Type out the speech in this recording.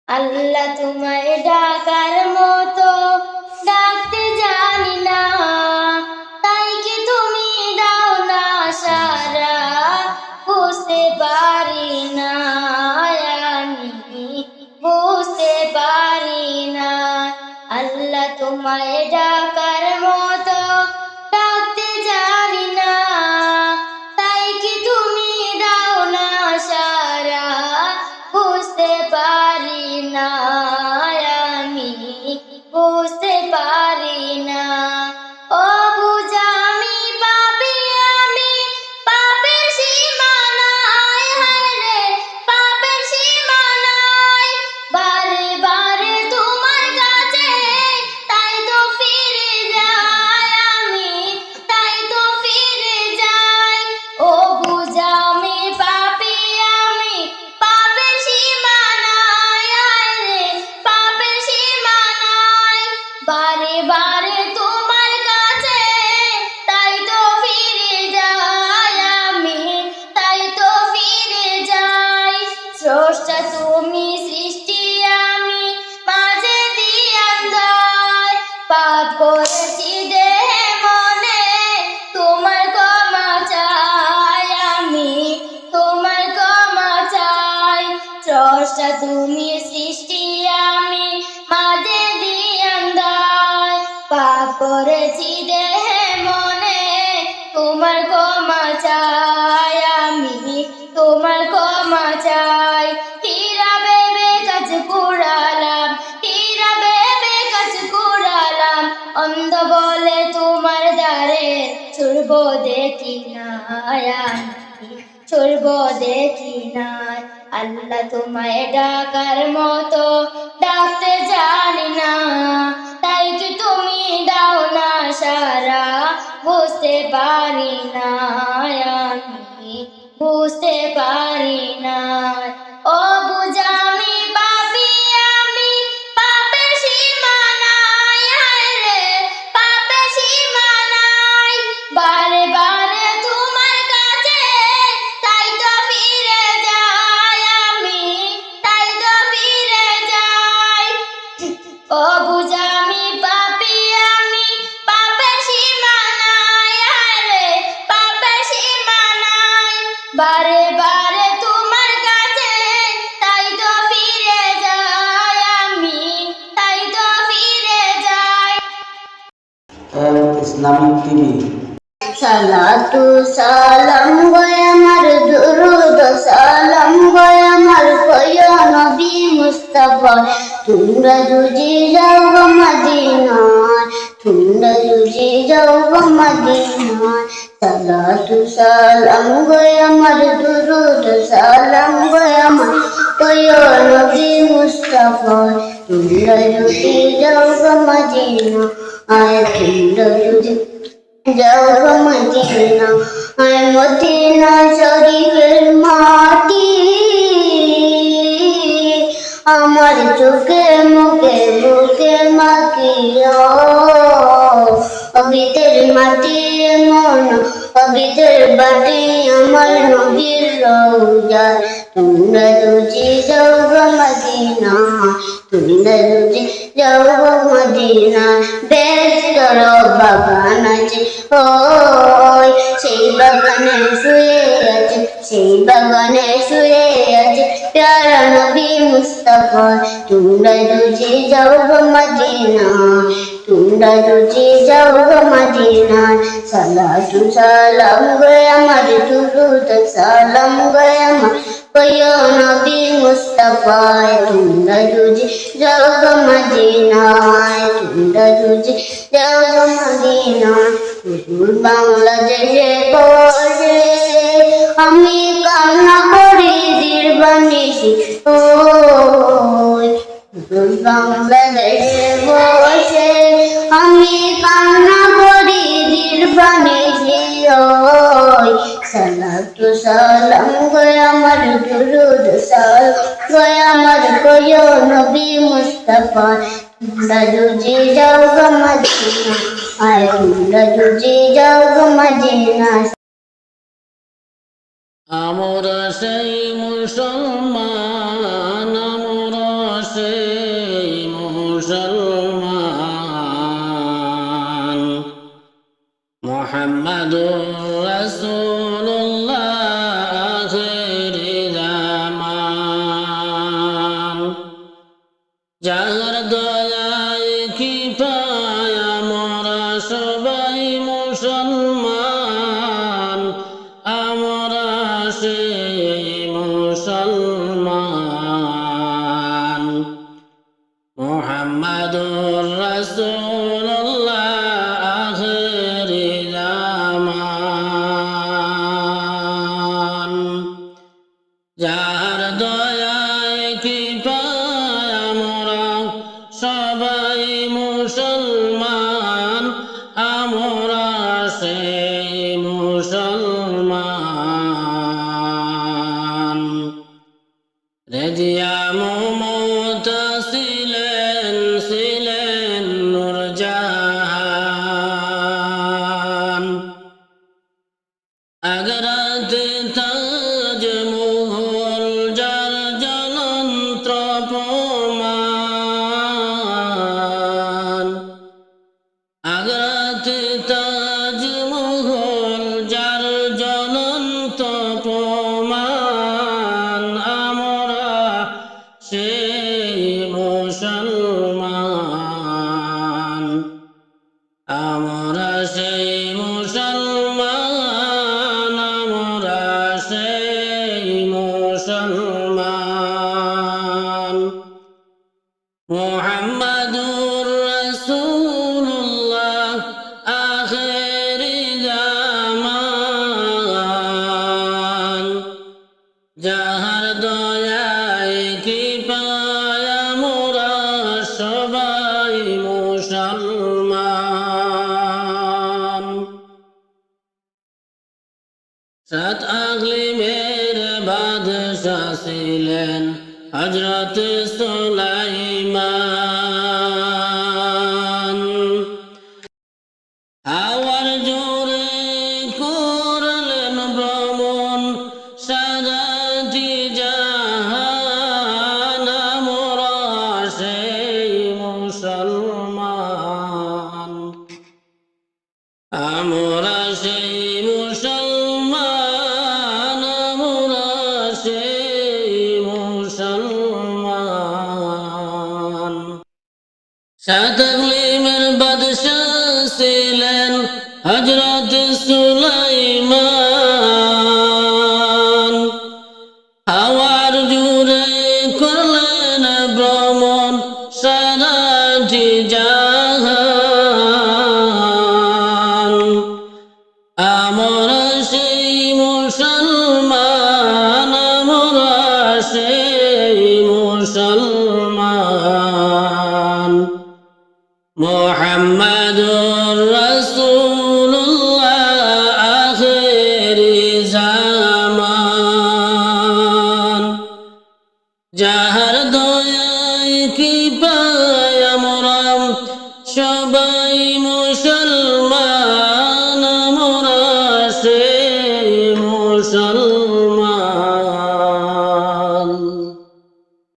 আল্লাহ তোমায় ডাকার মতো ডাকতে জানি না, তাই কি তুমি দাও না সারা, বুঝতে পারি না আমি, বুঝতে পারি না। আল্লাহ তোমায় ডাকার মতো ডাকতে জানি না, তাই কি তুমি দাও না সারা, বুঝতে পারি না আমি, বুঝতে পারি না। ও বুঝা আমি পাপী, আমি পাপের সীমানায়, হায়রে পাপের সীমানায়, বারে বারে তোমার কাছে তাই তো ফিরে যাই আমি, তাই তো ফিরে যাই। ও বুঝা আমি পাপী, আমি পাপের সীমানায়, হায়রে পাপের সীমানায়, বারে বারে তোমার কাছে তাই তো ফিরে যাই আমি, তাই তো ফিরে যাই। স্রষ্টা তুমি, সৃষ্টি আমি, মাঝে দিয়ান্দার, পাপ করেছি দেহে মনে, তোমার ক্ষমা চাই আমি, তোমার ক্ষমা চাই। স্রষ্টা তুমি, সৃষ্টি আমি, মাঝে দিয়ান্দার, পাপ করেছি দেহে মনে, তোমার ক্ষমা চাই আমি, তোমার ক্ষমা চাই। হীরা ভেবে কাজ কুড়ালাম, হীরা ভেবে কাজ কুড়ালাম, অন্ধ বলে তোমার দ্বারে ছুড়ব দেখি না আমি, ছুড়ব দেখি না। আল্লাহ তোমায় ডাকার মতো ডাকতে জানি না, তাই কি তুমি দাও না সারা, বুঝতে পারি না আমি, বুঝতে পারি না। ও বুঝা আমি পাপী, আমি পাপের সীমানায়, হায়রে পাপের সীমানায়, বারে বারে তোমার কাছে তাই তো ফিরে যাই আমি, তাই তো ফিরে যাই। ও বুঝা আমি পাপী, আমি পাপের সীমানায়, হায়রে পাপের সীমানায়, বারে বারে তোমার কাছে তাই তো ফিরে যাই আমি, তাই তো ফিরে যাই। Islamic TV. সালাতু সালাম গয় আমার, দুরুদ সালাম গয় আমার, কয় নবী মুস্তাফা, তোমরা যদি যাও গো মদিনায়, তোমরা যদি যাও গো মদিনায়। সালাতু সালাম গয় আমার, দুরুদ সালাম গয় আমার, কয় নবী মুস্তাফা, তোমরা যদি যাও গো মদিনায়, তোমরা যদি যাও গো মদিনা। আয় মদিনা শরীফের মাটি, আমার চোখে মুখে বুকে মাখিও, অবিতের মাটি মন, অবিতের বাটি আমার নবীর রওজা। তোমরা যদি যাও গো মদিনা, তোমরা যদি যাও গো মদিনা। বেহেশতের বাগান আছে, ওই সেই বাগানে শুয়ে আছে, সেই বাগানে শুয়ে আছে প্যারা নবী মুস্তাফা। তোমরা যদি যাও গো মদিনা, তোমরা যদি যাও গো মদিনা। সালাতু সালাম গো আমার, দুরুদ সালাম গো আমার, কয় নবী মুস্তাফা, তোমরা যদি যাও গো মদিনায়, তোমরা যদি যাও গো মদিনায়। হুজুর বাংলাদেশে বসে আমি কান্না করি দিবানিশি, ওই হুজুর বাংলাদেশে বসে আমি কান্না করি দিবানিশি, ওই সালাতু সালাম গো আমার, দুরুদ সালাম গো আমার, কয় নবী মুস্তাফা, তোমরা যদি যাও গো মদিনা, আয় তোমরা যদি যাও গো মদিনা। আমরা সেই মুসলমান, আমরা সেই মুসলমান মুহাম্মাদুর রাসূলুল্লাহ আখিরি জামান যার দয়ায় কি পায় আমরা সবাই মুসলমান আমরা সেই মুসলমান মুহাম্মাদুর রাসূলুল্লাহ আখিরি জামান যার দয়ায় কি পায় আমরা সবাই মুসলমান আমরা সেই মুসলমান রেজিয়া মমতা ছিলেন নূরজাহান আগ্রাতে তাজমহল যার জ্বলন্ত প্রমাণ আগ্রাতে তাজমহল যার জ্বলন্ত প্রমাণ আমরা সেই মুসলমান আমরা সেই মুসলমান আমরা সেই মুসলমান মুহাম্মাদুর রাসূলুল্লাহ আখিরি জামান যাহার দয়ায় কি পায় আমরা সবাই মুসলমান সাত আকলিমের বাদশা ছিলেন হযরত সুলাইমান হাওয়ার জোরে করলেন ভ্রমণ সারাটি জাহান আমরা সেই মুসলমান আমরা সেই মুসলমান আমরা সেই মুসলমান সাত আকলিমের বাদশা ছিলেন হযরত সুলাইমান হাওয়ার জোরে করলেন ভ্রমণ সারাটি জাহান আমরা সেই মুসলমান আমরা সেই মুসলমান মুহাম্মাদুর রাসূলুল্লাহ আখিরি জামান যাহার দয়ায় কি পায় আমরা সবাই মুসলমান